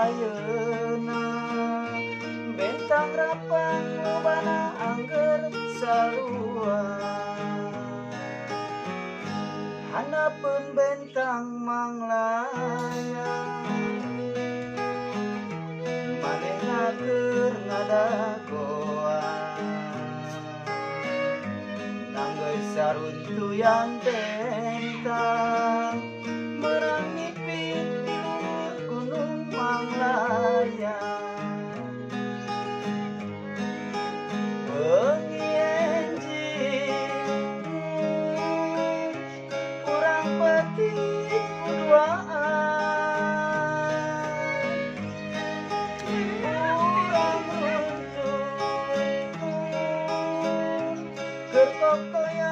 ayeuna bentang rapang lobana angger sarua hanapeun bentang manglayang manehna keur ngadagoan nanggeus saruntuyan bentang merang ngipit di luhur gunung manglayang bengi enjing urang petik kuduaan urang runtun keur kokoyan